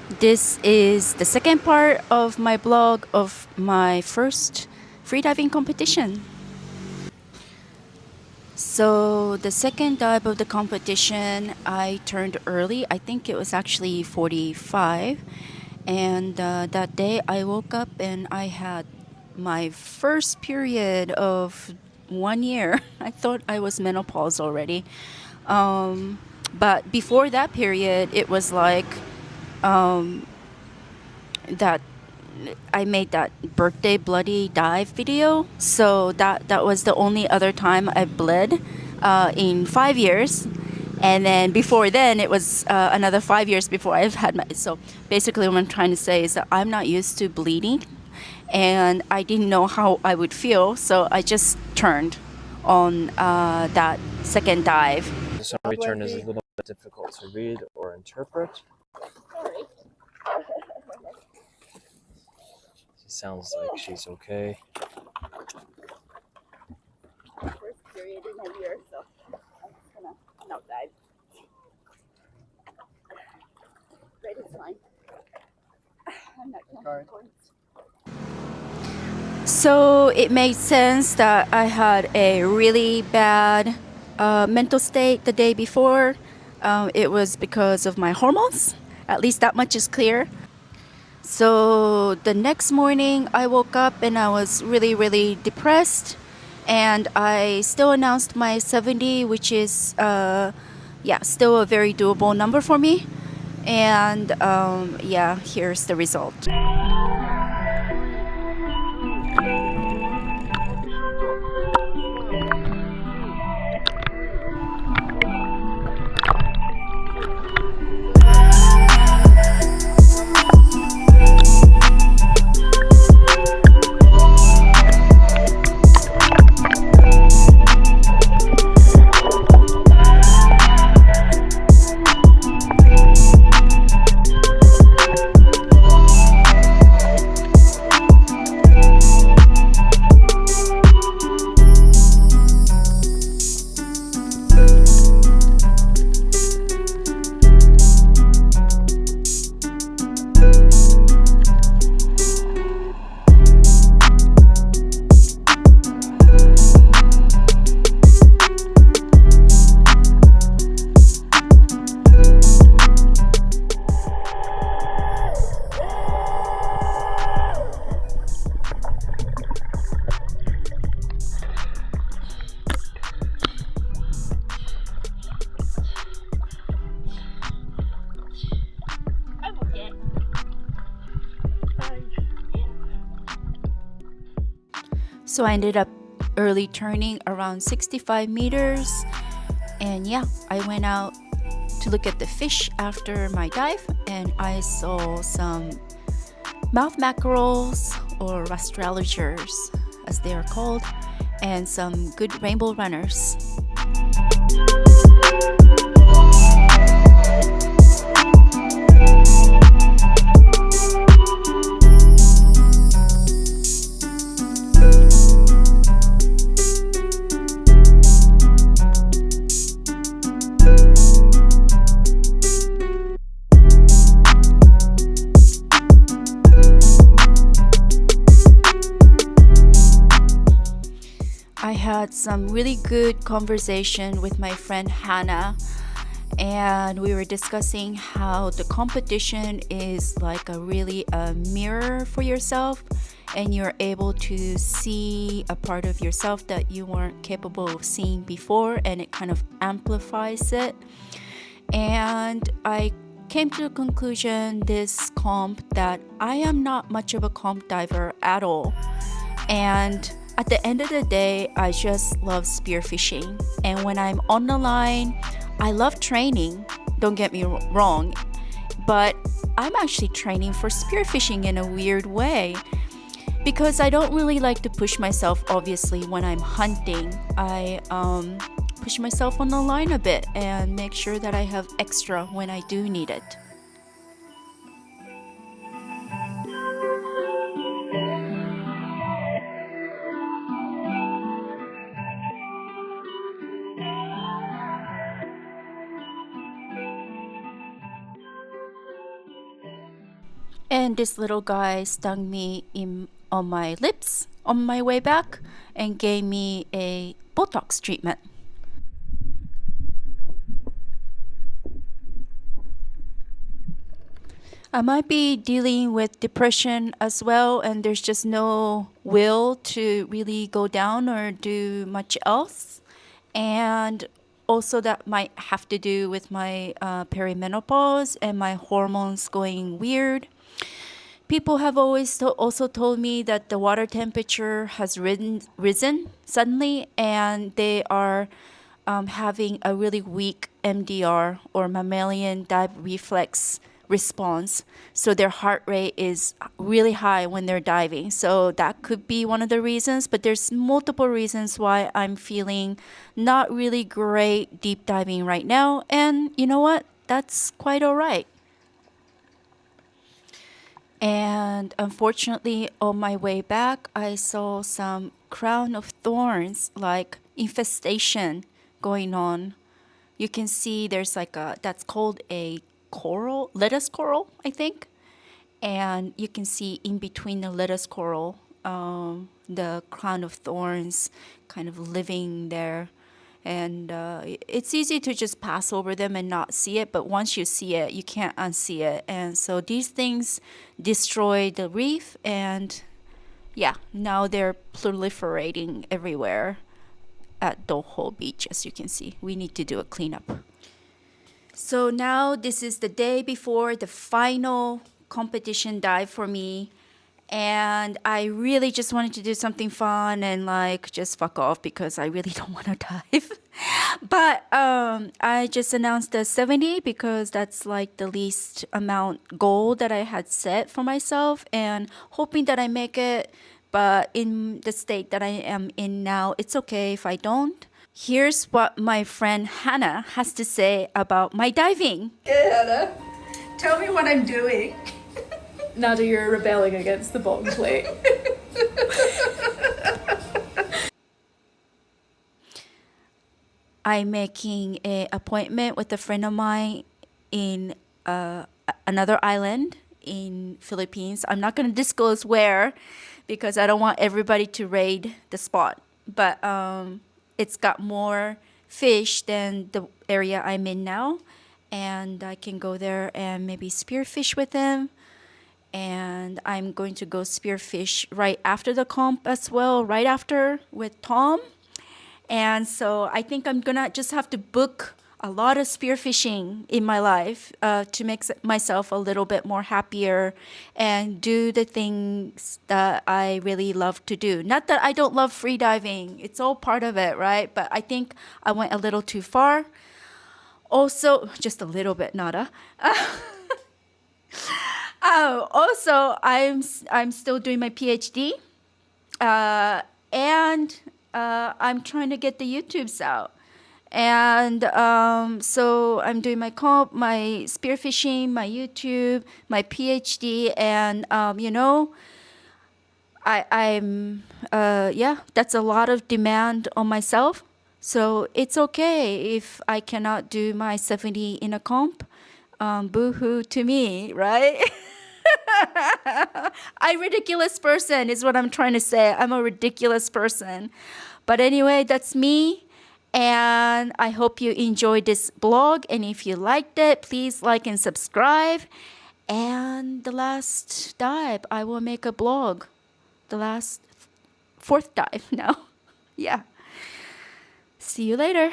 This is the second part of my blog of my first freediving competition. So the second dive of the competition, I turned early. I think it was actually 45. And that day I woke up and I had my first period of 1 year. I thought I was menopause already. But before that period, it was like that I made that birthday bloody dive video. So that was the only other time I bled in 5 years. And then before then, it was another 5 years before I've had my. So basically, what I'm trying to say is that I'm not used to bleeding, and I didn't know how I would feel. So I just turned on that second dive. The summary turn is a little bit difficult to read or interpret. She sounds like she's okay. First period in a year, so I'm just gonna not dive. But it's fine. I'm not counting. So it made sense that I had a really bad mental state the day before. It was because of my hormones. At least that much is clear. So the next morning, I woke up and I was really, really depressed. And I still announced my 70, which is, still a very doable number for me. And here's the result. So I ended up early turning around 65 meters. And yeah, I went out to look at the fish after my dive, and I saw some mouth mackerels, or rastralagers as they are called, and some good rainbow runners. I had some really good conversation with my friend Hannah, and we were discussing how the competition is like a mirror for yourself, and you're able to see a part of yourself that you weren't capable of seeing before, and it kind of amplifies it. And I came to the conclusion this comp that I am not much of a comp diver at all. And at the end of the day, I just love spearfishing. And when I'm on the line, I love training. Don't get me wrong, but I'm actually training for spearfishing in a weird way, because I don't really like to push myself. Obviously, when I'm hunting, I push myself on the line a bit and make sure that I have extra when I do need it. And this little guy stung me on my lips on my way back and gave me a Botox treatment. I might be dealing with depression as well, and there's just no will to really go down or do much else. And also, that might have to do with my perimenopause and my hormones going weird. People have always also told me that the water temperature has risen suddenly, and they are having a really weak MDR or mammalian dive reflex response. So their heart rate is really high when they're diving. So that could be one of the reasons, but there's multiple reasons why I'm feeling not really great deep diving right now. And you know what? That's quite all right. And unfortunately, on my way back, I saw some crown of thorns, like infestation going on. You can see there's like that's called a coral, lettuce coral, I think. And you can see in between the lettuce coral, the crown of thorns kind of living there. And it's easy to just pass over them and not see it, but once you see it, you can't unsee it. And so these things destroy the reef, and yeah, now they're proliferating everywhere at Doho Beach, as you can see. We need to do a cleanup. So now this is the day before the final competition dive for me. And I really just wanted to do something fun and like just fuck off because I really don't want to dive. But I just announced the 70 because that's like the least amount goal that I had set for myself and hoping that I make it. But in the state that I am in now, it's okay if I don't. Here's what my friend Hannah has to say about my diving. Okay, Hannah, tell me what I'm doing. Nada, you're rebelling against the bottom plate. I'm making an appointment with a friend of mine in another island in Philippines. I'm not going to disclose where because I don't want everybody to raid the spot. But it's got more fish than the area I'm in now. And I can go there and maybe spearfish with them. And I'm going to go spearfish right after the comp as well, right after with Tom. And so I think I'm gonna just have to book a lot of spearfishing in my life to make myself a little bit more happier and do the things that I really love to do. Not that I don't love freediving, it's all part of it, right? But I think I went a little too far. Also, just a little bit, Nada. Also, I'm still doing my PhD, and I'm trying to get the YouTubes out. And so I'm doing my comp, my spearfishing, my YouTube, my PhD, and yeah, that's a lot of demand on myself. So it's okay if I cannot do my 70 in a comp. Boo-hoo to me, right? I ridiculous person is what I'm trying to say. I'm a ridiculous person. But anyway, that's me. And I hope you enjoyed this blog. And if you liked it, please like and subscribe. And the last dive, I will make a blog. The last fourth dive now. Yeah. See you later.